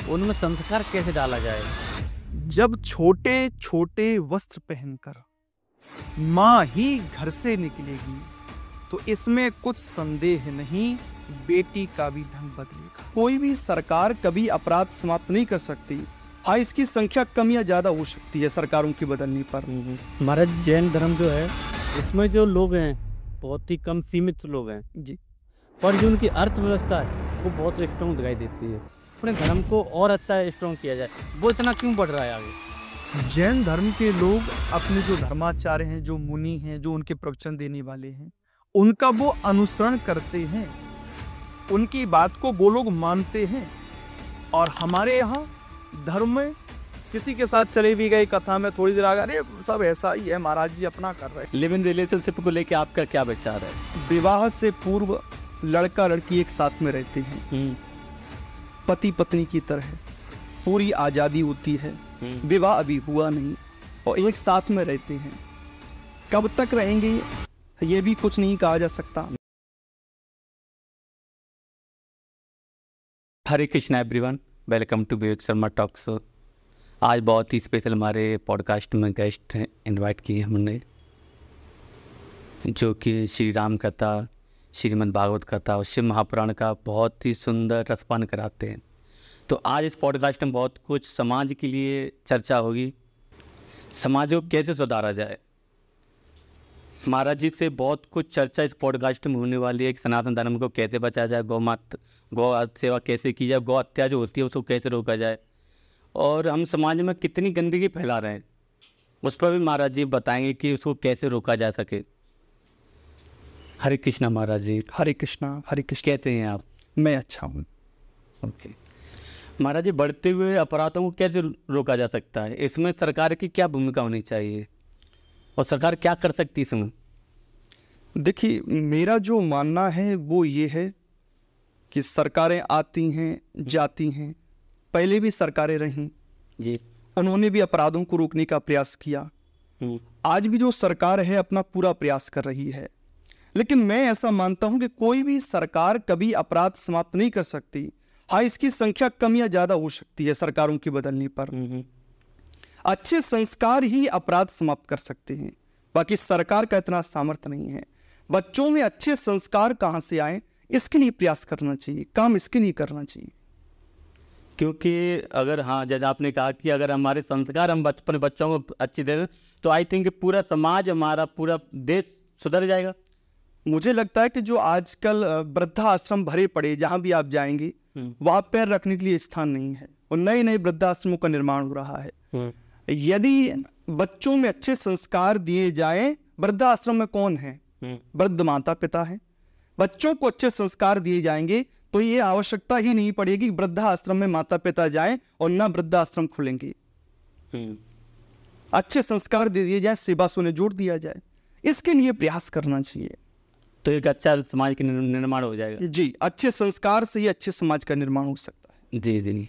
उनमें संस्कार कैसे डाला जाए? जब छोटे छोटे वस्त्र पहनकर माँ ही घर से निकलेगी तो इसमें कुछ संदेह नहीं, बेटी का भी ढंग बदलेगा। कोई भी सरकार कभी अपराध समाप्त नहीं कर सकती। हाँ, इसकी संख्या कम या ज्यादा हो सकती है सरकारों की बदलने पर। महाराज, जैन धर्म जो है इसमें जो लोग हैं बहुत ही कम सीमित लोग हैं जी, पर जो उनकी अर्थव्यवस्था है वो बहुत स्ट्रॉन्ग दिखाई देती है। अपने धर्म को और अच्छा स्ट्रॉन्ग किया जाए, वो इतना क्यों बढ़ रहा है आगे? जैन धर्म के लोग अपने जो धर्माचार्य हैं, जो मुनि हैं, जो उनके प्रवचन देने वाले हैं, उनका वो अनुसरण करते हैं, उनकी बात को वो लोग मानते हैं। और हमारे यहाँ धर्म में किसी के साथ चले भी गए कथा में थोड़ी देर आगे, अरे सब ऐसा ही है महाराज जी, अपना कर रहे हैं। लिव इन रिलेशनशिप को लेके आपका क्या विचार है? विवाह से पूर्व लड़का लड़की एक साथ में रहते हैं, पति पत्नी की तरह पूरी आज़ादी होती है। विवाह अभी हुआ नहीं और एक साथ में रहते हैं। कब तक रहेंगे ये भी कुछ नहीं कहा जा सकता। Hare Krishna everyone, welcome to Vivek Sharma talk show. आज बहुत ही स्पेशल हमारे पॉडकास्ट में गेस्ट इनवाइट किए हमने, जो कि श्री राम कथा, श्रीमद् भागवत कथा और शिव महापुराण का बहुत ही सुंदर रसपान कराते हैं। तो आज इस पॉडकास्ट में बहुत कुछ समाज के लिए चर्चा होगी, समाज को कैसे सुधारा जाए। महाराज जी से बहुत कुछ चर्चा इस पॉडकास्ट में होने वाली है कि सनातन धर्म को कैसे बचाया जाए, गौ सेवा कैसे की जाए, गौ हत्या जो होती है उसको कैसे रोका जाए, और हम समाज में कितनी गंदगी फैला रहे हैं उस पर भी महाराज जी बताएंगे कि उसको कैसे रोका जा सके। हरे कृष्णा महाराज जी। हरे कृष्णा। हरे कृष्ण। कहते हैं आप? मैं अच्छा हूँ। ओके महाराज जी, बढ़ते हुए अपराधों को कैसे रोका जा सकता है? इसमें सरकार की क्या भूमिका होनी चाहिए और सरकार क्या कर सकती है इसमें? देखिए, मेरा जो मानना है वो ये है कि सरकारें आती हैं जाती हैं, पहले भी सरकारें रहीं जी, उन्होंने भी अपराधों को रोकने का प्रयास किया। आज भी जो सरकार है अपना पूरा प्रयास कर रही है, लेकिन मैं ऐसा मानता हूं कि कोई भी सरकार कभी अपराध समाप्त नहीं कर सकती। हाँ, इसकी संख्या कम या ज्यादा हो सकती है सरकारों के बदलने पर। अच्छे संस्कार ही अपराध समाप्त कर सकते हैं, बाकी सरकार का इतना सामर्थ्य नहीं है। बच्चों में अच्छे संस्कार कहां से आए, इसके लिए प्रयास करना चाहिए, काम इसके लिए करना चाहिए। क्योंकि अगर, हाँ, जैसे आपने कहा कि अगर हमारे संस्कार हम बचपन बच्चों को अच्छे दे दें तो आई थिंक पूरा समाज, हमारा पूरा देश सुधर जाएगा। मुझे लगता है कि जो आजकल वृद्धाश्रम भरे पड़े, जहां भी आप जाएंगे वहां पैर रखने के लिए स्थान नहीं है और नए नए वृद्धाश्रमों का निर्माण हो रहा है। यदि बच्चों में अच्छे संस्कार दिए जाएं, वृद्धाश्रम में कौन है? वृद्ध माता पिता है। बच्चों को अच्छे संस्कार दिए जाएंगे तो ये आवश्यकता ही नहीं पड़ेगी वृद्धाश्रम में माता पिता जाएं और ना वृद्धाश्रम खुलेंगे। अच्छे संस्कार दे दिए जाए, सेवा से उन्हें जोड़ दिया जाए, इसके लिए प्रयास करना चाहिए, तो एक अच्छा समाज का निर्माण हो जाएगा। जी, अच्छे संस्कार से ही अच्छे समाज का निर्माण हो सकता है। जी जी।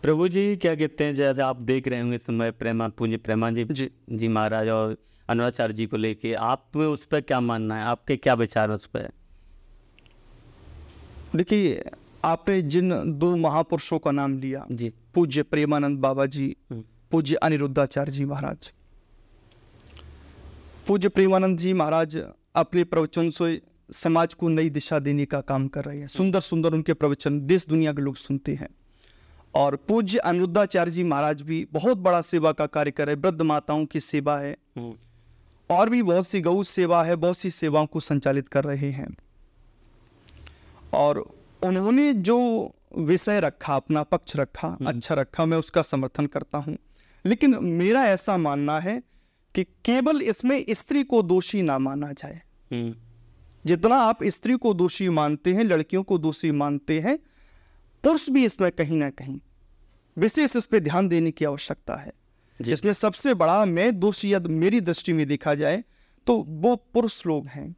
प्रभु जी, क्या कहते हैं, जैसे आप देख रहे होंगे समय पूज्य प्रेमानंद जी महाराज और अनुराचार्य जी को लेके आप उस पर क्या मानना है, आपके क्या विचार है उस पर? देखिए, आपने जिन दो महापुरुषों का नाम लिया जी, पूज्य प्रेमानंद बाबा जी, पूज्य अनिरुद्धाचार्य जी महाराज। पूज्य प्रेमानंद जी महाराज अपने प्रवचन से समाज को नई दिशा देने का काम कर रहे हैं। सुंदर सुंदर उनके प्रवचन देश दुनिया के लोग सुनते हैं। और पूज्य अनिरुद्धाचार्य जी महाराज भी बहुत बड़ा सेवा का कार्य कर रहे हैं। वृद्ध माताओं की सेवा है और भी बहुत सी गौ सेवा है, बहुत सी सेवाओं को संचालित कर रहे हैं। और उन्होंने जो विषय रखा, अपना पक्ष रखा, अच्छा रखा, मैं उसका समर्थन करता हूं। लेकिन मेरा ऐसा मानना है कि केवल इसमें स्त्री को दोषी ना माना जाए। जितना आप स्त्री को दोषी मानते हैं, लड़कियों को दोषी मानते हैं, पुरुष भी इसमें कहीं ना कहीं विशेष इस पे ध्यान देने की आवश्यकता है। इसमें सबसे बड़ा मैं दोषी यदि मेरी दृष्टि में देखा जाए तो वो पुरुष लोग हैं।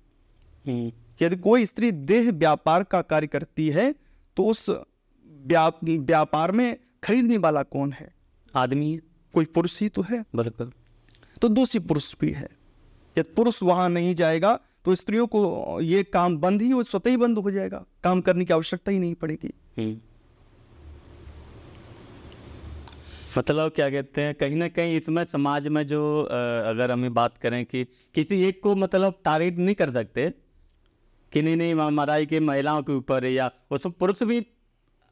यदि कोई स्त्री देह व्यापार का कार्य करती है तो उस व्यापार में खरीदने वाला कौन है? आदमी, कोई पुरुष ही तो है। बिल्कुल। तो दोषी पुरुष भी है। यदि पुरुष वहां नहीं जाएगा तो स्त्रियों को ये काम बंद ही, स्वतः ही बंद हो जाएगा, काम करने की आवश्यकता ही नहीं पड़ेगी। मतलब क्या कहते हैं, कहीं ना कहीं इसमें समाज में जो अगर हमें बात करें कि किसी एक को मतलब टारगेट नहीं कर सकते कि नहीं हमारा कि महिलाओं के ऊपर है, या उसमें पुरुष भी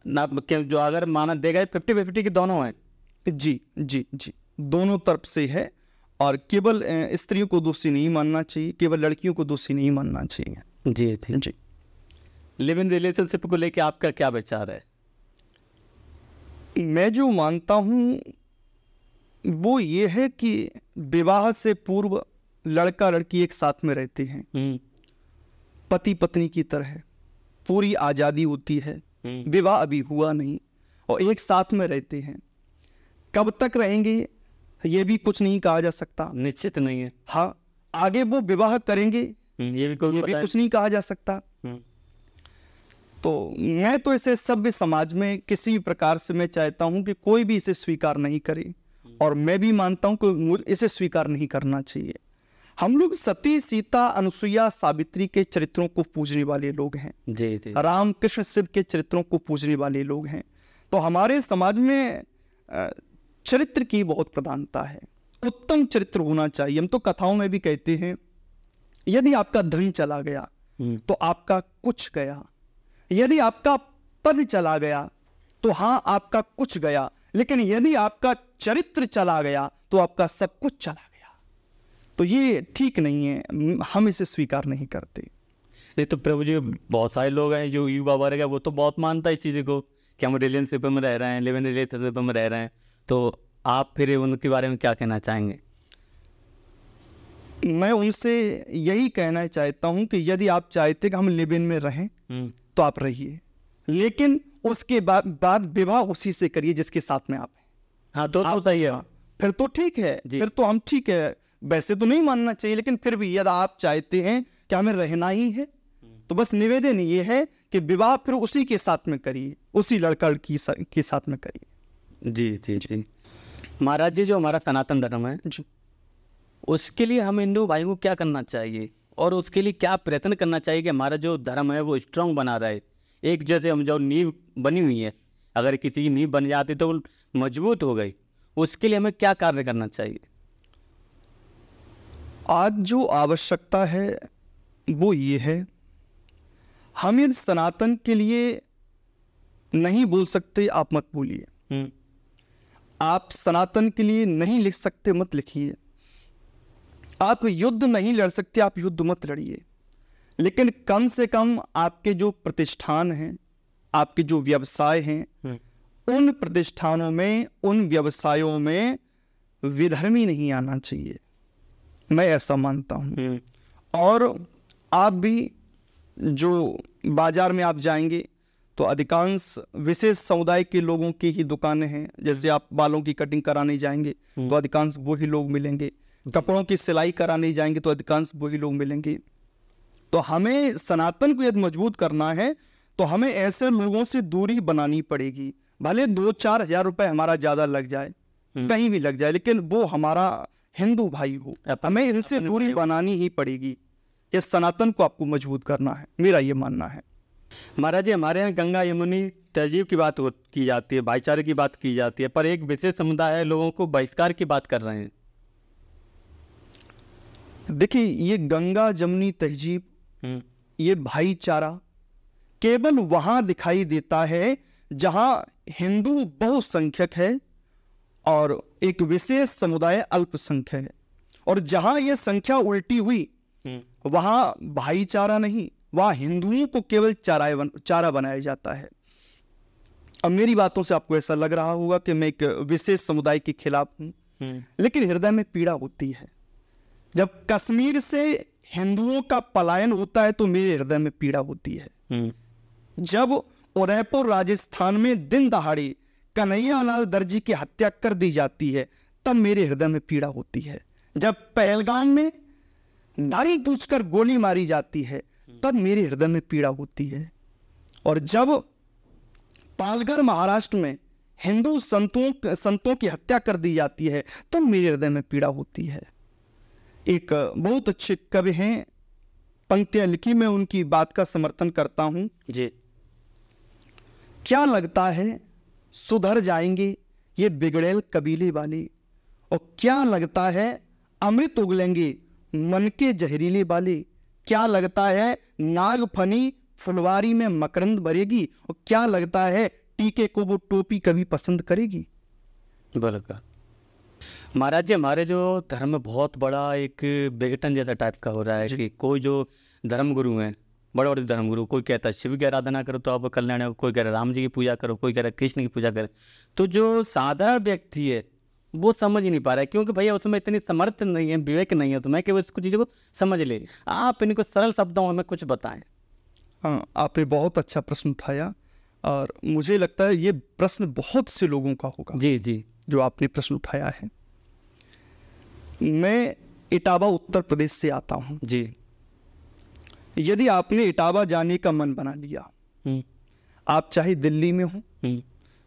ना जो अगर माना देगा 50-50 के दोनों हैं। जी जी जी, दोनों तरफ से है। और केवल स्त्रियों को दोषी नहीं मानना चाहिए, केवल लड़कियों को दोषी नहीं मानना चाहिए। जी जी जी, लिव इन रिलेशनशिप को लेके आपका क्या विचार है? मैं जो मानता हूँ वो ये है कि विवाह से पूर्व लड़का लड़की एक साथ में रहते हैं, पति पत्नी की तरह पूरी आज़ादी होती है। विवाह अभी हुआ नहीं और एक साथ में रहते हैं। कब तक रहेंगे ये भी कुछ नहीं कहा जा सकता, निश्चित नहीं है। हाँ, आगे वो विवाह करेंगे ये भी कुछ नहीं कहा जा सकता। तो मैं तो इसे सभ्य समाज में किसी भी प्रकार से मैं चाहता हूं कि कोई भी इसे स्वीकार नहीं करे, और मैं भी मानता हूं कि इसे स्वीकार नहीं करना चाहिए। हम लोग सती, सीता, अनुसुईया, सावित्री के चरित्रों को पूजने वाले लोग हैं। जी जी, राम, कृष्ण, शिव के चरित्रों को पूजने वाले लोग हैं। तो हमारे समाज में चरित्र की बहुत प्रधानता है, उत्तम चरित्र होना चाहिए। हम तो कथाओं में भी कहते हैं, यदि आपका धन चला गया तो आपका कुछ गया, यदि आपका पद चला गया तो हाँ आपका कुछ गया, लेकिन यदि आपका चरित्र चला गया तो आपका सब कुछ चला गया। तो ये ठीक नहीं है, हम इसे स्वीकार नहीं करते। नहीं तो प्रभु जी, बहुत सारे लोग हैं जो युवा वर्ग है वो तो बहुत मानता है इस चीज़ को कि हम रिलेशनशिप में रह रहे हैं, लिव इन रिलेशनशिप में रह रहे हैं। तो आप फिर उनके बारे में क्या कहना चाहेंगे? मैं उनसे यही कहना चाहता हूं कि यदि आप चाहते कि हम लिव इन में रहें तो आप रहिए, लेकिन उसके बाद विवाह उसी से करिए जिसके साथ में आप हैं। हाँ तो सही है, फिर तो ठीक है, फिर तो हम ठीक है। वैसे तो नहीं मानना चाहिए, लेकिन फिर भी यदि आप चाहते हैं कि हमें रहना ही है तो बस निवेदन ये है कि विवाह फिर उसी के साथ में करिए, उसी लड़का लड़की के साथ में करिए। जी जी जी। महाराज जी, जो हमारा सनातन धर्म है जी, उसके लिए हम हिंदू भाई को क्या करना चाहिए और उसके लिए क्या प्रयत्न करना चाहिए कि हमारा जो धर्म है वो स्ट्रांग बना रहे? एक जैसे हम जो नींव बनी हुई है, अगर किसी की नींव बन जाती तो वो मजबूत हो गई, उसके लिए हमें क्या कार्य करना चाहिए? आज जो आवश्यकता है वो ये है, हम यदि सनातन के लिए नहीं बोल सकते आप मत बोलिए, आप सनातन के लिए नहीं लिख सकते मत लिखिए, आप युद्ध नहीं लड़ सकते आप युद्ध मत लड़िए, लेकिन कम से कम आपके जो प्रतिष्ठान हैं, आपके जो व्यवसाय हैं, उन प्रतिष्ठानों में, उन व्यवसायों में विधर्मी नहीं आना चाहिए। मैं ऐसा मानता हूं। और आप भी जो बाजार में आप जाएंगे तो अधिकांश विशेष समुदाय के लोगों की ही दुकानें हैं। जैसे आप बालों की कटिंग कराने जाएंगे तो अधिकांश वही लोग मिलेंगे, कपड़ों की सिलाई कराने जाएंगे तो अधिकांश वही लोग मिलेंगे। तो हमें सनातन को यदि मजबूत करना है तो हमें ऐसे लोगों से दूरी बनानी पड़ेगी। भले 2-4 हज़ार रुपए हमारा ज़्यादा लग जाए, कहीं भी लग जाए, लेकिन वो हमारा हिंदू भाई हो, हमें इनसे दूरी बनानी ही पड़ेगी। ये सनातन को आपको मजबूत करना है, मेरा ये मानना है। महाराज जी, हमारे यहाँ गंगा यमुनी तहजीब की बात की जाती है, भाईचारे की बात की जाती है, पर एक विशेष समुदाय है लोगों को बहिष्कार की बात कर रहे हैं। देखिए, ये गंगा जमुनी तहजीब, ये भाईचारा केवल वहां दिखाई देता है जहां हिंदू बहुसंख्यक है और एक विशेष समुदाय अल्पसंख्यक है। और जहां यह संख्या उल्टी हुई वहां भाईचारा नहीं, वहां हिंदुओं को केवल चारा बनाया जाता है। अब मेरी बातों से आपको ऐसा लग रहा होगा कि मैं एक विशेष समुदाय के खिलाफ हूं, लेकिन हृदय में पीड़ा होती है। जब कश्मीर से हिंदुओं का पलायन होता है तो मेरे हृदय में पीड़ा होती है। जब उदयपुर राजस्थान में दिन दहाड़े कन्हैयालाल दर्जी की हत्या कर दी जाती है तब मेरे हृदय में पीड़ा होती है। जब पहलगाम में दाढ़ी पूछकर गोली मारी जाती है तब मेरे हृदय में पीड़ा होती है। और जब पालघर महाराष्ट्र में हिंदू संतों की हत्या कर दी जाती है तब मेरे हृदय में पीड़ा होती है। एक बहुत अच्छे कवि हैं, पंक्तियां लिखी, मैं उनकी बात का समर्थन करता हूं। जी। क्या लगता है सुधर जाएंगे ये बिगड़ैल कबीले वाले, और क्या लगता है अमृत उगलेंगे मन के जहरीले वाले, क्या लगता है नाग फनी फुलवारी में मकरंद भरेगी, और क्या लगता है टीके को वो टोपी कभी पसंद करेगी। बिल्कुल महाराज जी, हमारे जो धर्म में बहुत बड़ा एक विघटन जैसा टाइप का हो रहा है कि कोई जो धर्मगुरु हैं, बड़े बड़े धर्मगुरु, कोई कहता है शिव की आराधना करो तो आपको कल्याण है, कोई कह रहा है राम जी की पूजा करो, कोई कह रहा है कृष्ण की पूजा करो। तो जो साधारण व्यक्ति है वो समझ ही नहीं पा रहा है, क्योंकि भैया उसमें इतनी समर्थ नहीं है, विवेक नहीं है, तो मैं कि वो इसको चीज़ों को समझ ले। आप इनको सरल शब्दों में कुछ बताएं। हाँ, आपने बहुत अच्छा प्रश्न उठाया, और मुझे लगता है ये प्रश्न बहुत से लोगों का होगा। जी जी, जो आपने प्रश्न उठाया है। मैं इटावा उत्तर प्रदेश से आता हूँ जी। यदि आपने इटावा जाने का मन बना लिया, आप चाहे दिल्ली में हो,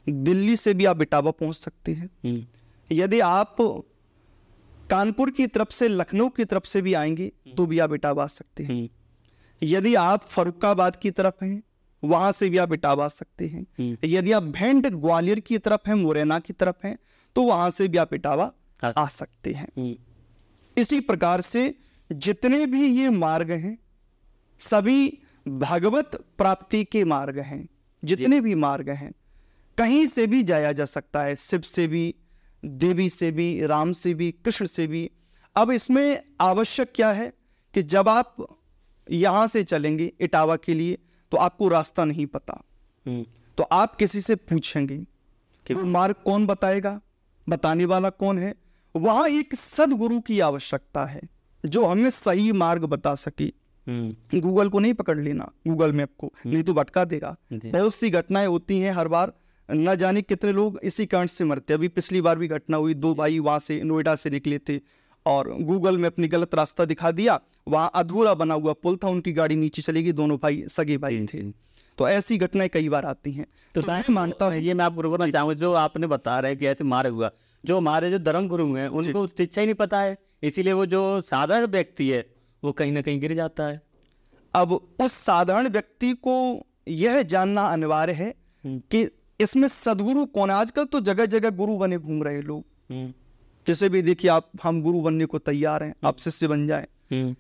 दिल्ली से भी आप इटावा पहुंच सकते हैं। यदि आप कानपुर की तरफ से, लखनऊ की तरफ से भी आएंगे तो भी आप इटावा आ सकते हैं। यदि आप फर्रुखाबाद की तरफ हैं, वहां से भी आप इटावा आ सकते हैं। यदि आप भिंड ग्वालियर की तरफ हैं, मुरैना की तरफ हैं, तो वहां से भी आप इटावा आ सकते हैं। इसी प्रकार से जितने भी ये मार्ग हैं सभी भगवत प्राप्ति के मार्ग हैं। जितने भी मार्ग हैं कहीं से भी जाया जा सकता है, शिव से भी, देवी से भी, राम से भी, कृष्ण से भी। अब इसमें आवश्यक क्या है कि जब आप यहां से चलेंगे इटावा के लिए तो आपको रास्ता नहीं पता, तो आप किसी से पूछेंगे कि वो मार्ग कौन बताएगा, बताने वाला कौन है। वहां एक सदगुरु की आवश्यकता है जो हमें सही मार्ग बता सके। गूगल को नहीं पकड़ लेना, गूगल मैप को, नहीं तो भटका देगा। बहुत सी घटनाएं होती हैं हर बार, न जाने कितने लोग इसी कारण से मरते। अभी पिछली बार भी घटना हुई, 2 भाई वहां से नोएडा से निकले थे और गूगल में अपनी गलत रास्ता दिखा दिया, वहां अधूरा बना हुआ पुल था, उनकी गाड़ी नीचे चली गई, दोनों भाई सगे भाई थे। तो ऐसी घटनाएं कई बार आती हैं। तो मैं मानता हूँ, ये मैं आपको रोकना चाहूँगा, जो आपने बता रहे कि ऐसे मार्ग हुआ, जो हमारे जो धर्म गुरु हैं उनको शिक्षा ही नहीं पता है, इसीलिए वो जो साधारण व्यक्ति है वो कहीं ना कहीं गिर जाता है। अब उस साधारण व्यक्ति को यह जानना अनिवार्य है कि इसमें सदगुरु कौन है। आजकल तो जगह जगह गुरु बने घूम रहे लोग, जैसे भी देखिए आप, हम गुरु बनने को तैयार हैं, आप शिष्य बन जाएं।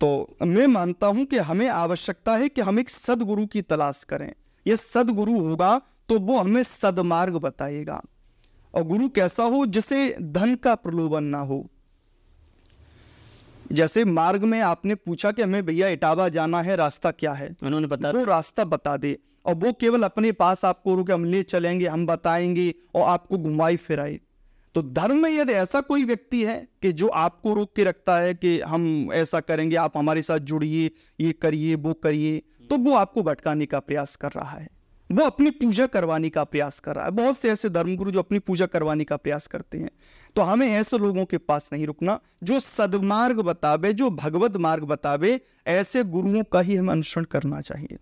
तो मैं मानता हूं कि हमें आवश्यकता है कि हम एक सदगुरु की तलाश करें। ये सदगुरु होगा तो वो हमें सदमार्ग बताएगा, और गुरु कैसा हो जिसे धन का प्रलोभन ना हो। जैसे मार्ग में आपने पूछा कि हमें भैया इटावा जाना है, रास्ता क्या है, उन्होंने बता, वो रास्ता बता दे, और वो केवल अपने पास आपको रोके, हम ले चलेंगे, हम बताएंगे और आपको घुमाई फिराए। तो धर्म में यदि ऐसा कोई व्यक्ति है कि जो आपको रोक के रखता है कि हम ऐसा करेंगे, आप हमारे साथ जुड़िए, ये करिए, वो करिए, तो वो आपको भटकाने का प्रयास कर रहा है, वो अपनी पूजा करवाने का प्रयास कर रहा है। बहुत से ऐसे धर्मगुरु जो अपनी पूजा करवाने का प्रयास करते हैं। तो हमें ऐसे लोगों के पास नहीं रुकना, जो सदमार्ग बतावे, जो भगवत मार्ग बतावे, ऐसे गुरुओं का ही हमें अनुसरण करना चाहिए,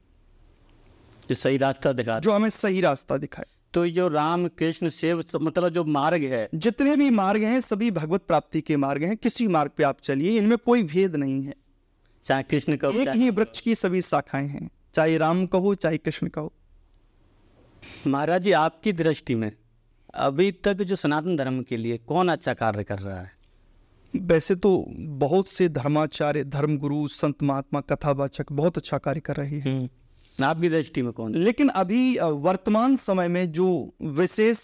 जो सही रास्ता दिखा, जो हमें सही रास्ता दिखाए। तो जो राम कृष्ण शिव मतलब जो मार्ग है, जितने भी मार्ग हैं सभी भगवत प्राप्ति के मार्ग हैं। किसी मार्ग पे आप चलिए, इनमें कोई भेद नहीं है। चाहे कृष्ण का, एक ही वृक्ष की सभी शाखाएं हैं, चाहे राम कहो चाहे कृष्ण कहो। महाराज जी, आपकी दृष्टि में अभी तक जो सनातन धर्म के लिए कौन अच्छा कार्य कर रहा है? वैसे तो बहुत से धर्माचार्य, धर्मगुरु, संत महात्मा, कथावाचक बहुत अच्छा कार्य कर रहे हैं। आपकी दृष्टि में कौन? लेकिन अभी वर्तमान समय में जो विशेष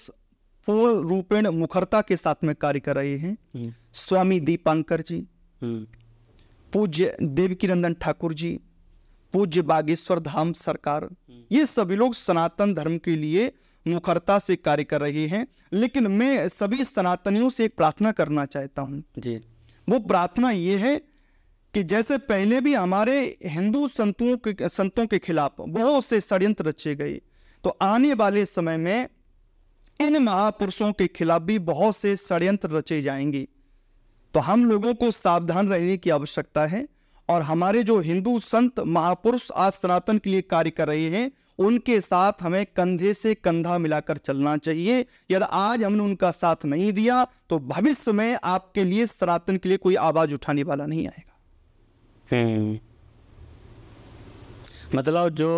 पूर्ण रूपेण मुखरता के साथ में कार्य कर रहे हैं, स्वामी दीपांकर जी, पूज्य देवकीनंदन ठाकुर जी, पूज्य बागेश्वर धाम सरकार, ये सभी लोग सनातन धर्म के लिए मुखरता से कार्य कर रहे हैं। लेकिन मैं सभी सनातनियों से एक प्रार्थना करना चाहता हूं जी। वो प्रार्थना ये है कि जैसे पहले भी हमारे हिंदू संतों के खिलाफ बहुत से षड्यंत्र रचे गए, तो आने वाले समय में इन महापुरुषों के खिलाफ भी बहुत से षड्यंत्र रचे जाएंगे। तो हम लोगों को सावधान रहने की आवश्यकता है, और हमारे जो हिंदू संत महापुरुष आज सनातन के लिए कार्य कर रहे हैं, उनके साथ हमें कंधे से कंधा मिलाकर चलना चाहिए। यदि आज हमने उनका साथ नहीं दिया तो भविष्य में आपके लिए, सनातन के लिए कोई आवाज उठाने वाला नहीं आएगा। मतलब जो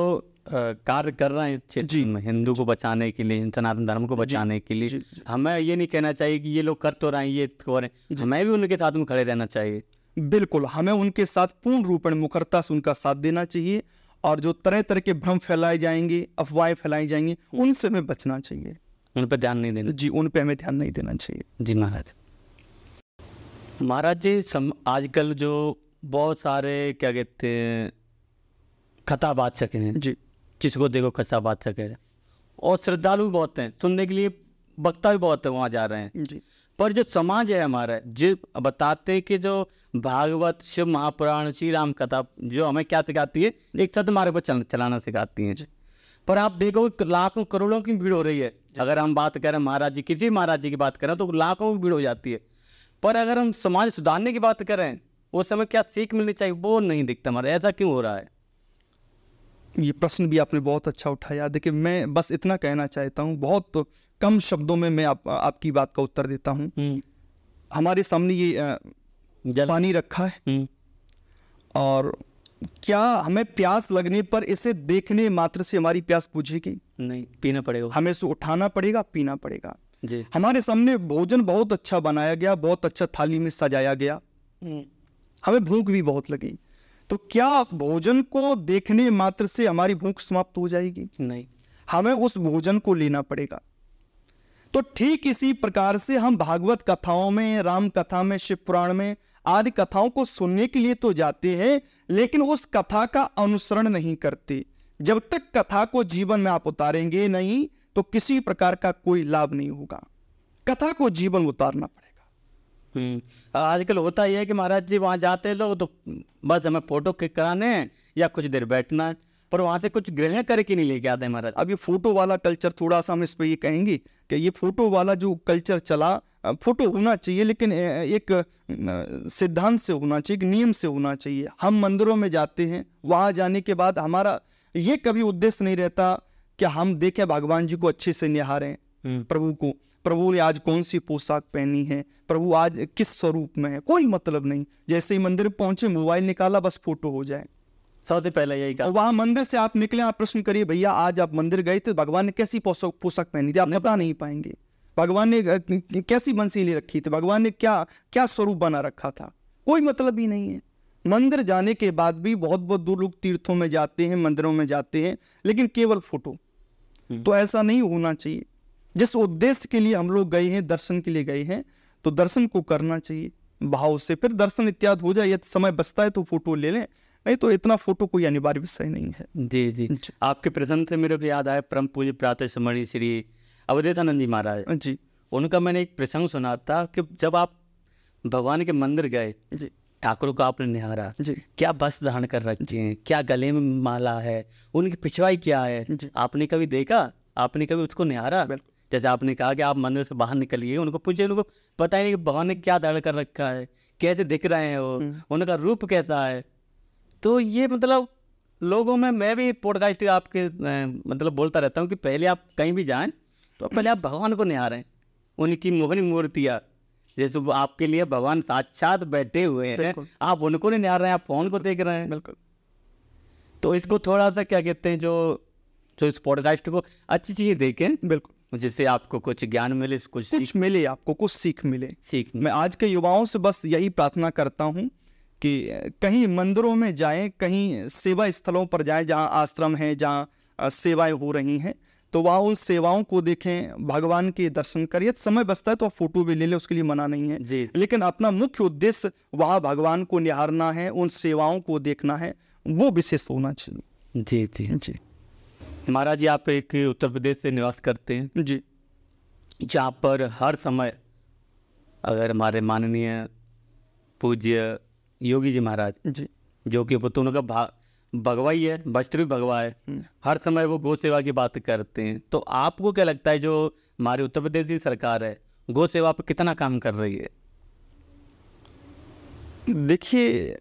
कार्य कर रहे हैं इस क्षेत्र में हिंदू को बचाने के लिए, सनातन धर्म को बचाने के लिए, हमें ये नहीं कहना चाहिए कि ये लोग कर तो रहे हैं ये हो रहे हैं, हमें भी उनके साथ में खड़े रहना चाहिए। बिल्कुल, हमें उनके साथ पूर्ण रूप में मुखरता से उनका साथ देना चाहिए, और जो तरह तरह के भ्रम फैलाए जाएंगे, अफवाहें फैलाई जाएंगी, उनसे हमें बचना चाहिए, उन पर ध्यान नहीं देना। जी, उन पे हमें ध्यान नहीं देना चाहिए। जी महाराज। महाराज जी, आजकल जो बहुत सारे क्या कहते हैं कथावाचक हैं जी, जिसको देखो कथावाचक है, और श्रद्धालु भी बहुत हैं, सुनने के लिए वक्ता भी बहुत है वहाँ जा रहे हैं जी, पर जो समाज है हमारा, जो बताते हैं कि जो भागवत, शिव महापुराण, श्री राम कथा जो हमें क्या सिखाती है, एक सत्य मार्ग पर चलाना सिखाती है। पर आप देखो लाखों करोड़ों की भीड़ हो रही है। अगर हम बात करें महाराज जी, किसी महाराज जी की बात करें तो लाखों की भीड़ हो जाती है, पर अगर हम समाज सुधारने की बात करें उस समय क्या सीख मिलनी चाहिए वो नहीं दिखता हमारा। ऐसा क्यों हो रहा है? ये प्रश्न भी आपने बहुत अच्छा उठाया। देखिए, मैं बस इतना कहना चाहता हूँ, बहुत कम शब्दों में मैं आपकी बात का उत्तर देता हूँ। हमारे सामने ये पानी रखा है, और क्या हमें प्यास लगने पर इसे देखने मात्र से हमारी प्यास बुझेगी? नहीं, पीना पड़ेगा, हमें इसे उठाना पड़ेगा, पीना पड़ेगा। जी। हमारे सामने भोजन बहुत अच्छा बनाया गया, बहुत अच्छा थाली में सजाया गया, हमें भूख भी बहुत लगी, तो क्या भोजन को देखने मात्र से हमारी भूख समाप्त हो जाएगी? नहीं, हमें उस भोजन को लेना पड़ेगा। तो ठीक इसी प्रकार से हम भागवत कथाओं में, राम कथा में, शिव पुराण में आदि कथाओं को सुनने के लिए तो जाते हैं, लेकिन उस कथा का अनुसरण नहीं करते। जब तक कथा को जीवन में आप उतारेंगे नहीं तो किसी प्रकार का कोई लाभ नहीं होगा। कथा को जीवन उतारना पड़ेगा। आजकल होता ही है कि महाराज जी वहाँ जाते हैं लोग तो बस हमें फोटो क्लिक कराने हैं या कुछ देर बैठना है, पर वहाँ से कुछ ग्रहण करके नहीं लेके आते महाराज। अब ये फोटो वाला कल्चर, थोड़ा सा हम इस पर ये कहेंगे कि ये फोटो वाला जो कल्चर चला, फोटो होना चाहिए लेकिन एक सिद्धांत से होना चाहिए, एक नियम से होना चाहिए। हम मंदिरों में जाते हैं, वहाँ जाने के बाद हमारा ये कभी उद्देश्य नहीं रहता कि हम देखें भगवान जी को अच्छे से निहारें, प्रभु को, प्रभु ने आज कौन सी पोशाक पहनी है, प्रभु आज किस स्वरूप में है, कोई मतलब नहीं। जैसे ही मंदिर पहुंचे, मोबाइल निकाला, बस फोटो हो जाए। सबसे पहले यही कहा। वहां मंदिर से आप निकले, आप प्रश्न करिए, भैया आज आप मंदिर गए थे, भगवान ने कैसी पोशाक पहनी थी, आप बता नहीं पाएंगे। भगवान ने कैसी बंसीली रखी थी, भगवान ने क्या क्या स्वरूप बना रखा था, कोई मतलब ही नहीं है। मंदिर जाने के बाद भी बहुत बहुत दूर लोग तीर्थों में जाते हैं, मंदिरों में जाते हैं, लेकिन केवल फोटो। तो ऐसा नहीं होना चाहिए। जिस उद्देश्य के लिए हम लोग गए हैं, दर्शन के लिए गए हैं, तो दर्शन को करना चाहिए भाव से। फिर दर्शन इत्यादि हो जाए, यदि समय बचता है तो फोटो ले लें, नहीं तो इतना फोटो कोई अनिवार्य विषय नहीं है। जी जी, आपके प्रसंग से मेरे को याद आया परम पूज्य प्रातः स्मरणीय श्री अवधेशानंद जी महाराज जी, उनका मैंने एक प्रसंग सुना था कि जब आप भगवान के मंदिर गए, ठाकुर को आपने निहारा, क्या वस्त्र धारण कर रखे हैं, क्या गले में माला है, उनकी पिछवाई क्या है, आपने कभी देखा, आपने कभी उसको निहारा? जैसे आपने कहा कि आप मंदिर से बाहर निकलिए, उनको पूछिए, उनको पता ही नहीं कि भगवान ने क्या धारण कर रखा है, कैसे दिख रहे हैं वो, उनका रूप कैसा है। तो ये मतलब लोगों में, मैं भी पॉडकास्ट आपके मतलब बोलता रहता हूँ कि पहले आप कहीं भी जाएं तो पहले आप भगवान को निहारें, उनकी मोहनी मूर्तियाँ, जैसे वो आपके लिए भगवान साक्षात बैठे हुए हैं, आप उनको नहीं निहार रहे हैं, आप फोन को देख रहे हैं। बिल्कुल। तो इसको थोड़ा सा क्या कहते हैं, जो इस पॉडकास्ट को अच्छी चीज़ें देखें, बिल्कुल, जिससे आपको कुछ ज्ञान मिले, कुछ मिले, आपको कुछ सीख मिले। मैं आज के युवाओं से बस यही प्रार्थना करता हूँ कि कहीं मंदिरों में जाएं, कहीं सेवा स्थलों पर जाएं जहाँ आश्रम है, जहाँ सेवाएं हो रही हैं, तो वहाँ उन सेवाओं को देखें, भगवान के दर्शन करिए। समय बचता है तो आप फोटो भी ले लें, उसके लिए मना नहीं है, लेकिन अपना मुख्य उद्देश्य वहाँ भगवान को निहारना है, उन सेवाओं को देखना है, वो विशेष होना चाहिए। जी जी जी। महाराज जी, आप एक उत्तर प्रदेश से निवास करते हैं जी, जहाँ पर हर समय अगर हमारे माननीय पूज्य योगी जी महाराज जी, जो कि पुत्र उनका भगवा ही है, वस्त्र भी भगवा है, हर समय वो गौ सेवा की बात करते हैं। तो आपको क्या लगता है जो हमारी उत्तर प्रदेश की सरकार है, गौ सेवा पर कितना काम कर रही है? देखिए,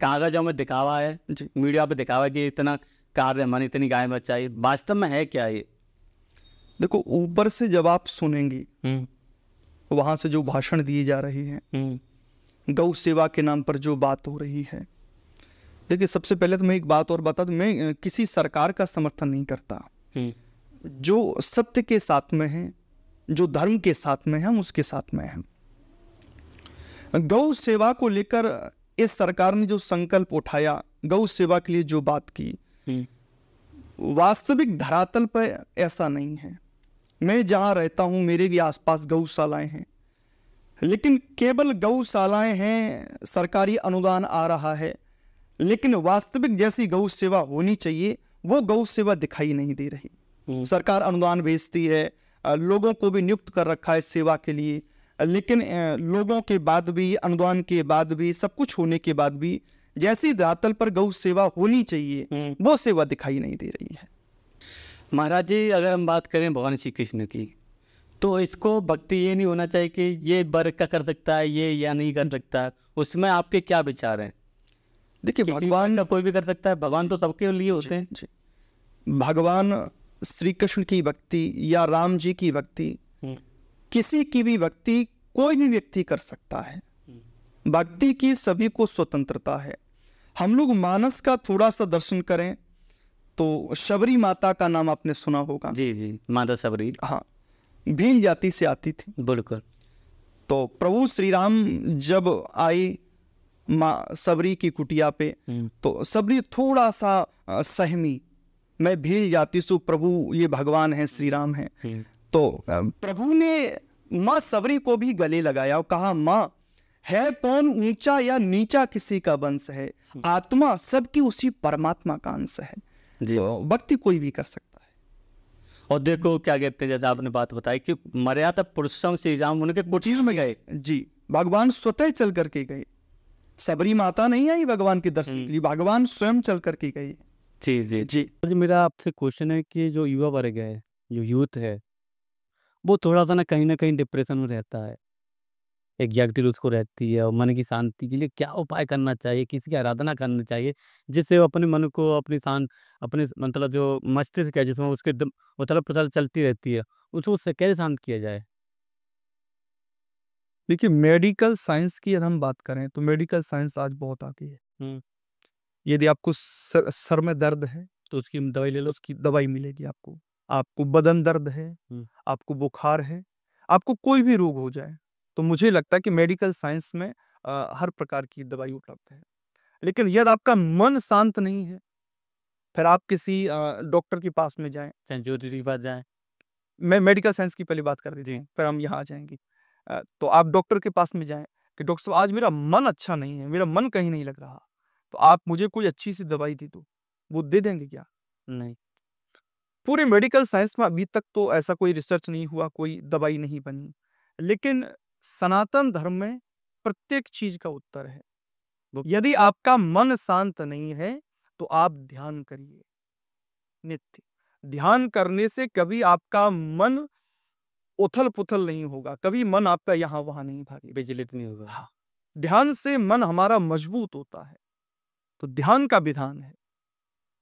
कागजों में दिखावा है, मीडिया पे दिखावा है कि इतना कार्य हमारी इतनी गाय बचाई, वास्तव में है क्या ये? देखो, ऊपर से जब आप सुनेंगे, वहां से जो भाषण दिए जा रहे हैं, गौ सेवा के नाम पर जो बात हो रही है, देखिए, सबसे पहले तो मैं एक बात और बता दूं, मैं किसी सरकार का समर्थन नहीं करता। जो सत्य के साथ में है, जो धर्म के साथ में है, हम उसके साथ में हैं। गौ सेवा को लेकर इस सरकार ने जो संकल्प उठाया, गौ सेवा के लिए जो बात की, वास्तविक धरातल पर ऐसा नहीं है। मैं जहां रहता हूं मेरे भी आसपास गौशालाएं हैं, लेकिन केवल गौशालाएं हैं, सरकारी अनुदान आ रहा है, लेकिन वास्तविक जैसी गौ सेवा होनी चाहिए वो गौ सेवा दिखाई नहीं दे रही। सरकार अनुदान भेजती है, लोगों को भी नियुक्त कर रखा है सेवा के लिए, लेकिन लोगों के बाद भी, अनुदान के बाद भी, सब कुछ होने के बाद भी जैसी धरातल पर गौ सेवा होनी चाहिए वो सेवा दिखाई नहीं दे रही है। महाराज जी, अगर हम बात करें भगवान श्री कृष्ण की, तो इसको भक्ति ये नहीं होना चाहिए कि ये वर्ग का कर सकता है, ये या नहीं कर सकता, उसमें आपके क्या विचार हैं? देखिए, भगवान का कोई भी कर सकता है, भगवान तो सबके लिए होते हैं। जी, भगवान श्री कृष्ण की भक्ति या राम जी की भक्ति, किसी की भी भक्ति कोई भी व्यक्ति कर सकता है। भक्ति की सभी को स्वतंत्रता है। हम लोग मानस का थोड़ा सा दर्शन करें तो शबरी माता का नाम आपने सुना होगा। जी जी, माता शबरी, हाँ, भील जाति से आती थी। बिल्कुल। तो प्रभु श्री राम जब आई माँ सबरी की कुटिया पे, तो सबरी थोड़ा सा सहमी, मैं भील जाति सु, प्रभु ये भगवान है, श्री राम है। तो प्रभु ने माँ सबरी को भी गले लगाया और कहा, माँ है कौन ऊंचा या नीचा किसी का वंश है, आत्मा सबकी उसी परमात्मा का अंश है। तो भक्ति कोई भी कर सकता है। और देखो क्या कहते हैं, जैसे आपने बात बताई कि मर्यादा पुरुषों श्री राम उनके कुटीर में गए। जी, भगवान स्वतः चल करके गए, सबरी माता नहीं आई भगवान के दर्शन के लिए, भगवान स्वयं चल करके गए। जी जी जी। मेरा आपसे क्वेश्चन है कि जो युवा वर्ग है, जो यूथ है, वो थोड़ा सा ना कहीं डिप्रेशन में रहता है, एग्जैक्टली उसको रहती है, और मन की शांति के लिए क्या उपाय करना चाहिए, किसकी आराधना करनी चाहिए, जिससे वो अपने मन को, अपने मतलब जो मस्तिष्क है जिसमें उसके उथल पुथल चलती रहती है, उसको उससे कैसे शांत किया जाए? देखिए, मेडिकल साइंस की अगर हम बात करें तो मेडिकल साइंस आज बहुत आगे है। यदि आपको सर में दर्द है तो उसकी दवाई ले लो, उसकी दवाई मिलेगी आपको। आपको बदन दर्द है, आपको बुखार है, आपको कोई भी रोग हो जाए, तो मुझे लगता है कि मेडिकल साइंस में हर प्रकार की दवाई उपलब्ध है। लेकिन यदि आपका मन शांत नहीं है, फिर आप किसी डॉक्टर के पास में जाएं, ज्योतिष के पास जाए। मैं मेडिकल साइंस की पहले बात कर दी थी, फिर हम यहाँ आ जाएंगे। तो आप डॉक्टर के पास में जाएं कि डॉक्टर साहब आज मेरा मन अच्छा नहीं है, मेरा मन कहीं नहीं लग रहा, तो आप मुझे कोई अच्छी सी दवाई दे दो, वो दे देंगे क्या? नहीं। पूरे मेडिकल साइंस में अभी तक तो ऐसा कोई रिसर्च नहीं हुआ, कोई दवाई नहीं बनी। लेकिन सनातन धर्म में प्रत्येक चीज का उत्तर है। यदि आपका मन शांत नहीं है तो आप ध्यान करिए नित्य। ध्यान करने से कभी आपका मन उथल पुथल नहीं होगा, कभी मन आपका यहाँ वहां नहीं भागेगा, विचलित नहीं होगा। हाँ, ध्यान से मन हमारा मजबूत होता है, तो ध्यान का विधान है।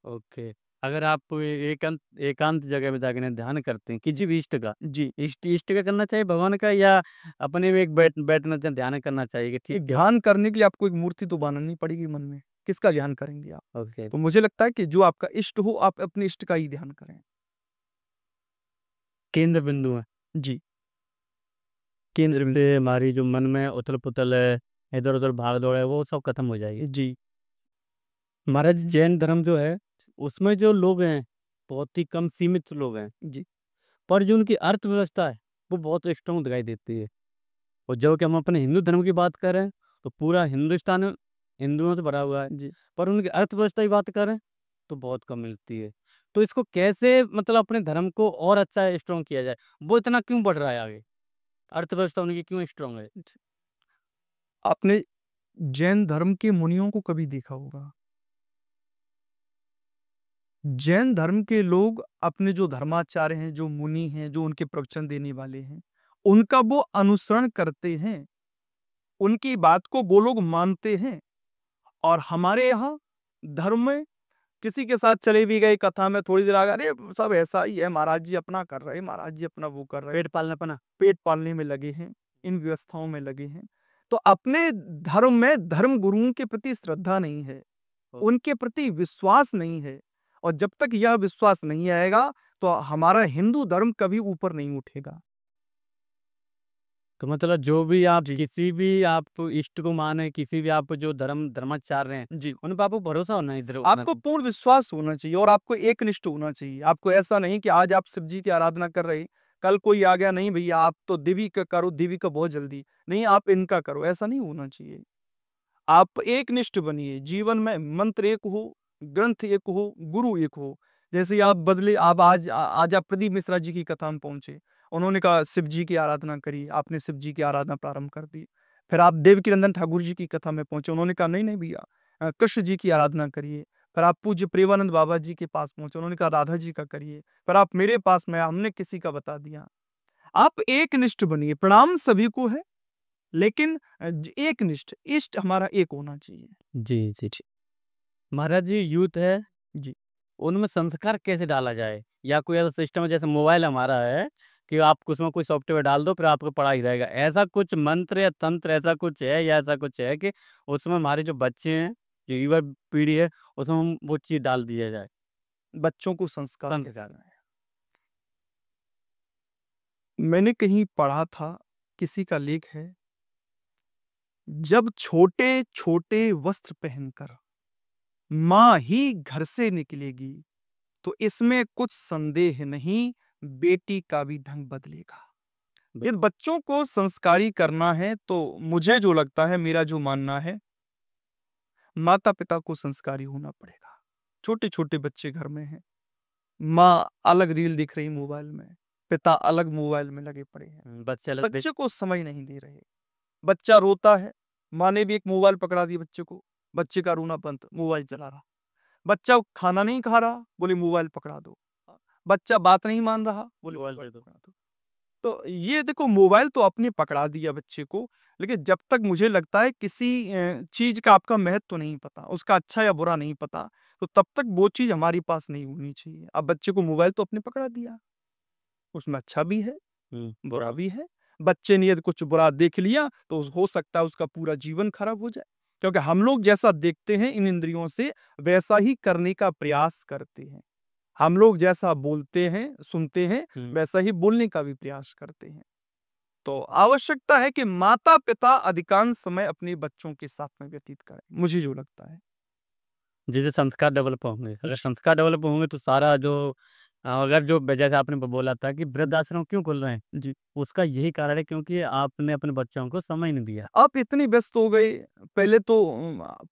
ओके। अगर आप एकांत जगह में जाकर ध्यान करते हैं किसी भी इष्ट का, जी, इष्ट का करना चाहिए, भगवान का, या अपने में एक बैठना ध्यान करना चाहिए कि ठीक ध्यान करने के लिए आपको एक मूर्ति तो बनानी पड़ेगी मन में, किसका ध्यान करेंगे आप? ओके। तो मुझे लगता है कि जो आपका इष्ट हो, आप अपने इष्ट का ही ध्यान करें। केंद्र बिंदु है। जी, केंद्र बिंदु से हमारी जो मन में उथल पुथल है, इधर उधर भाग दौड़ है, वो सब खत्म हो जाएगी। जी। हमारा जैन धर्म जो है उसमें जो लोग हैं बहुत ही कम सीमित लोग हैं जी, पर जो उनकी अर्थव्यवस्था है वो बहुत स्ट्रॉन्ग दिखाई देती है। और जब कि हम अपने हिंदू धर्म की बात करें तो पूरा हिंदुस्तान हिंदुओं से भरा हुआ है, जी। पर उनकी अर्थव्यवस्था की बात करें तो बहुत कम मिलती है। तो इसको कैसे मतलब अपने धर्म को और अच्छा स्ट्रॉन्ग किया जाए? वो इतना क्यों बढ़ रहा है आगे? अर्थव्यवस्था उनकी क्यों स्ट्रॉन्ग है? आपने जैन धर्म के मुनियों को कभी देखा होगा? जैन धर्म के लोग अपने जो धर्माचार्य हैं, जो मुनि हैं, जो उनके प्रवचन देने वाले हैं, उनका वो अनुसरण करते हैं, उनकी बात को वो लोग मानते हैं। और हमारे यहाँ धर्म में किसी के साथ चले भी गए कथा में, थोड़ी देर आगे, अरे सब ऐसा ही है, महाराज जी अपना कर रहे हैं, महाराज जी अपना वो कर रहे हैं, पेट पालना पना पेट पालने में लगे हैं, इन व्यवस्थाओं में लगे हैं। तो अपने धर्म में धर्म गुरुओं के प्रति श्रद्धा नहीं है, उनके प्रति विश्वास नहीं है। और जब तक यह विश्वास नहीं आएगा तो हमारा हिंदू धर्म कभी ऊपर नहीं उठेगा। तो मतलब जो भी आप जी। किसी भी आप इष्ट को माने, किसी भी आप जो धर्माचार्य हैं, जी। उन पे आपको भरोसा होना इधर आपको पूर्ण विश्वास होना चाहिए और आपको एकनिष्ठ होना चाहिए। आपको ऐसा नहीं कि आज आप शिव जी की आराधना कर रहे, कल कोई आ गया, नहीं भैया आप तो देवी का करो, देवी का बहुत जल्दी, नहीं आप इनका करो, ऐसा नहीं होना चाहिए। आप एकनिष्ठ बनिए, जीवन में मंत्र एक हो, ग्रंथ एक हो, गुरु एक हो। जैसे आप बदले, आप आज आप प्रदीप मिश्रा जी की कथा में पहुंचे, उन्होंने कहा शिव जी की आराधना करिए, आपने शिव जी की आराधना प्रारंभ कर दी। फिर आप देवकीनंदन ठाकुर जी की कथा में पहुंचे, उन्होंने कहा नहीं नहीं भैया कृष्ण जी की आराधना करिए। फिर आप पूज्य प्रेमानंद बाबा जी के पास पहुंचे, उन्होंने कहा राधा जी का करिए। फिर आप मेरे पास में, हमने किसी का बता दिया। आप एकनिष्ठ बनिए, प्रणाम सभी को है, लेकिन एकनिष्ठ, इष्ट हमारा एक होना चाहिए। जी, जी। महाराज जी, यूथ है, जी। उनमें संस्कार कैसे डाला जाए? या कोई ऐसा सिस्टम है जैसे मोबाइल हमारा है कि आप उसमें कोई सॉफ्टवेयर डाल दो फिर आपको पढ़ाई रहेगा। ऐसा कुछ मंत्र या तंत्र ऐसा कुछ है या ऐसा कुछ है कि उसमें हमारे जो बच्चे हैं, जो युवा पीढ़ी है, उसमें हम वो चीज़ डाल दिया जाए? बच्चों को संस्कार कैसे संस्कार। देना है? मैंने कहीं पढ़ा था, किसी का लेख है, जब छोटे छोटे वस्त्र पहनकर माँ ही घर से निकलेगी तो इसमें कुछ संदेह नहीं, बेटी का भी ढंग बदलेगा। यदि बच्चों को संस्कारी करना है तो मुझे जो लगता है, मेरा जो मानना है, माता पिता को संस्कारी होना पड़ेगा। छोटे छोटे बच्चे घर में हैं, माँ अलग रील दिख रही मोबाइल में, पिता अलग मोबाइल में लगे पड़े हैं, बच्चे अलग बच्चे को समय नहीं दे रहे। बच्चा रोता है, माँ ने भी एक मोबाइल पकड़ा दी बच्चे को, बच्चे का रोना बंद, मोबाइल चला रहा। बच्चा खाना नहीं खा रहा, बोले मोबाइल पकड़ा दो। बच्चा बात नहीं मान रहा, बोले मोबाइल मोबाइल दे दो। पकड़ा दो। तो ये देखो, मोबाइल तो आपने पकड़ा दिया बच्चे को, लेकिन जब तक मुझे लगता है किसी चीज का आपका महत्व तो नहीं पता, उसका अच्छा या बुरा नहीं पता, तो तब तक वो चीज हमारे पास नहीं होनी चाहिए। अब बच्चे को मोबाइल तो आपने पकड़ा दिया, उसमें अच्छा भी है, बुरा भी है। बच्चे ने यदि कुछ बुरा देख लिया तो हो सकता है उसका पूरा जीवन खराब हो जाए, क्योंकि हम लोग जैसा देखते हैं इन इंद्रियों से, वैसा ही करने का प्रयास करते हैं। हम लोग जैसा बोलते हैं, सुनते हैं, वैसा ही बोलने का भी प्रयास करते हैं। तो आवश्यकता है कि माता पिता अधिकांश समय अपने बच्चों के साथ में व्यतीत करें, मुझे जो लगता है। जैसे संस्कार डेवलप होंगे, अगर संस्कार डेवलप होंगे तो सारा जो अगर जो जैसे आपने बोला था कि वृद्धाश्रम क्यों खुल रहे हैं, जी। उसका यही कारण है क्योंकि आपने अपने बच्चों को समय नहीं दिया। आप इतने व्यस्त हो गए, पहले तो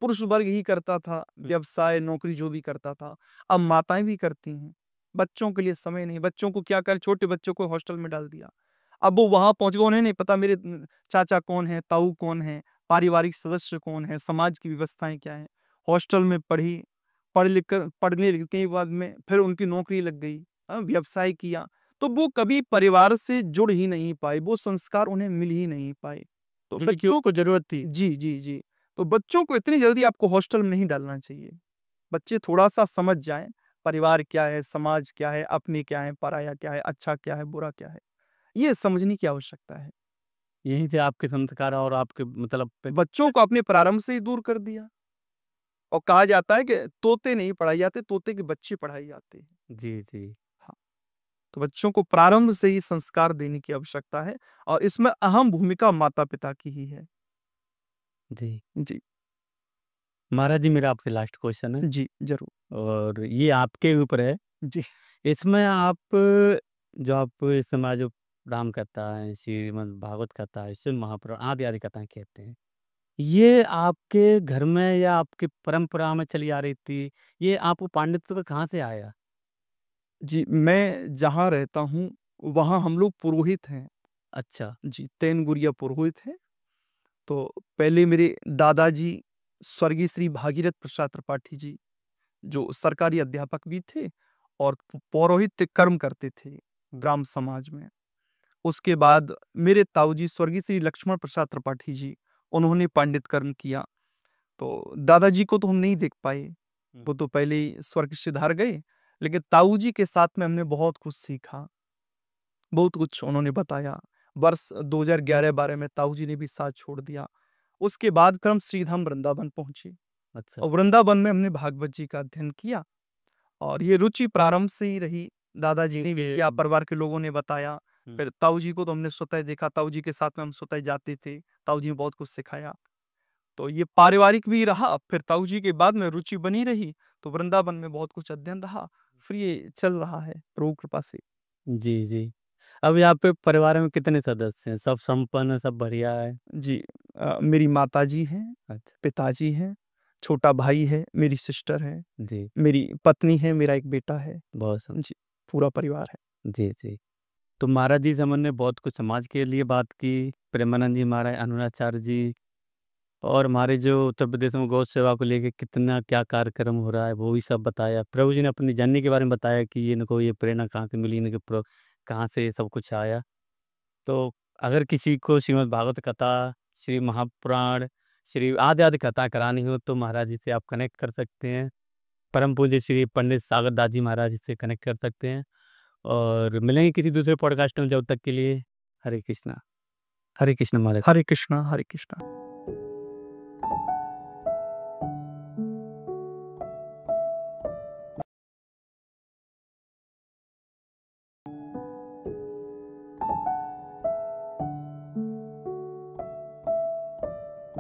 पुरुष वर्ग ही करता था, व्यवसाय नौकरी जो भी करता था, अब माताएं भी करती हैं। बच्चों के लिए समय नहीं, बच्चों को क्या कर, छोटे बच्चों को हॉस्टल में डाल दिया। अब वो वहां पहुंच गए, उन्हें नहीं पता मेरे चाचा कौन है, ताऊ कौन है, पारिवारिक सदस्य कौन है, समाज की व्यवस्थाएं क्या है। हॉस्टल में पढ़ी, पढ़ने के बाद में फिर उनकी नौकरी लग गई, व्यवसाय किया, तो वो कभी परिवार से जुड़ ही नहीं पाए, वो संस्कार उन्हें मिल ही नहीं पाए। तो बच्चों को जरूरत थी। जी जी जी, तो बच्चों को इतनी जल्दी आपको हॉस्टल में नहीं डालना चाहिए। बच्चे थोड़ा सा समझ जाएं, परिवार क्या है, समाज क्या है, अपनी क्या है, पराया क्या है, अच्छा क्या है, बुरा क्या है, ये समझने की आवश्यकता है। यहीं से आपके संस्कार और आपके मतलब बच्चों को अपने प्रारंभ से ही दूर कर दिया, और कहा जाता है कि तोते नहीं पढ़ाए जाते, तोते के बच्चे पढ़ाए जाते हैं। जी, जी। हाँ, तो बच्चों को प्रारंभ से ही संस्कार देने की आवश्यकता है, और इसमें अहम भूमिका माता पिता की ही है। जी। जी महाराज जी, मेरा आपसे लास्ट क्वेश्चन है जी जरूर। और ये आपके ऊपर है। जी इसमें आप जो आप इस समय जो राम कथा है, श्रीमद् भागवत कथा है, शिव महापुराण आदि कथाएं कहते हैं, ये आपके घर में या आपकी परंपरा में चली आ रही थी? ये आपको पांडित्य कहाँ से आया? जी, मैं जहाँ रहता हूँ वहाँ हम लोग पुरोहित हैं। अच्छा। जी, तैनगुरिया पुरोहित हैं। तो पहले मेरे दादाजी स्वर्गीय श्री भागीरथ प्रसाद त्रिपाठी जी, जो सरकारी अध्यापक भी थे और पौरोहित्य कर्म करते थे ग्राम समाज में। उसके बाद मेरे ताऊजी स्वर्गीय श्री लक्ष्मण प्रसाद त्रिपाठी जी, उन्होंने पंडित कर्म किया। तो दादाजी को तो हम नहीं देख पाए, वो तो पहले ही स्वर्ग सिधार गए, लेकिन ताऊजी के साथ में हमने बहुत कुछ सीखा, बहुत कुछ उन्होंने बताया। वर्ष 2011-12 में ताऊजी ने भी साथ छोड़ दिया। उसके बाद क्रम श्रीधाम वृंदावन पहुंचे। अच्छा। और वृंदावन में हमने भागवत जी का अध्ययन किया और ये रुचि प्रारंभ से ही रही। दादाजी या परिवार के लोगों ने बताया, फिर ताऊ जी को तो हमने स्वतः देखा, ताऊ जी के साथ में हम स्वतः जाते थे, ताऊ जी ने बहुत कुछ सिखाया। तो ये पारिवारिक भी रहा, फिर ताऊ जी के बाद में रुचि बनी रही, तो वृंदावन में बहुत कुछ अध्ययन रहा, फिर ये चल रहा है प्रभु कृपा से। जी, जी। अब यहाँ पे परिवार में कितने सदस्य हैं? सब संपन्न है, सब बढ़िया है? जी मेरी माताजी हैं, अच्छा, पिताजी हैं, छोटा भाई है, मेरी सिस्टर है, जी, मेरी पत्नी है, मेरा एक बेटा है। बहुत सुंदर। जी, पूरा परिवार है। जी, जी। तो महाराज जी से हमने बहुत कुछ समाज के लिए बात की, प्रेमानंद जी महाराज, अनुराचार्य जी और हमारे जो उत्तर प्रदेश में गौ सेवा को लेके कितना क्या कार्यक्रम हो रहा है, वो भी सब बताया। प्रभु जी ने अपनी जर्नी के बारे में बताया कि इनको ये प्रेरणा कहाँ से मिली, कहाँ से ये सब कुछ आया। तो अगर किसी को श्रीमद् भागवत कथा, श्री महापुराण, श्री आदि-आदि कथा करानी हो तो महाराज जी से आप कनेक्ट कर सकते हैं। परम पूज्य श्री पंडित सागर दास जी महाराज जी से कनेक्ट कर सकते हैं और मिलेंगे किसी दूसरे पॉडकास्ट में, जब तक के लिए हरे कृष्णा। हरे कृष्ण महाराज। हरे कृष्णा, हरे कृष्णा।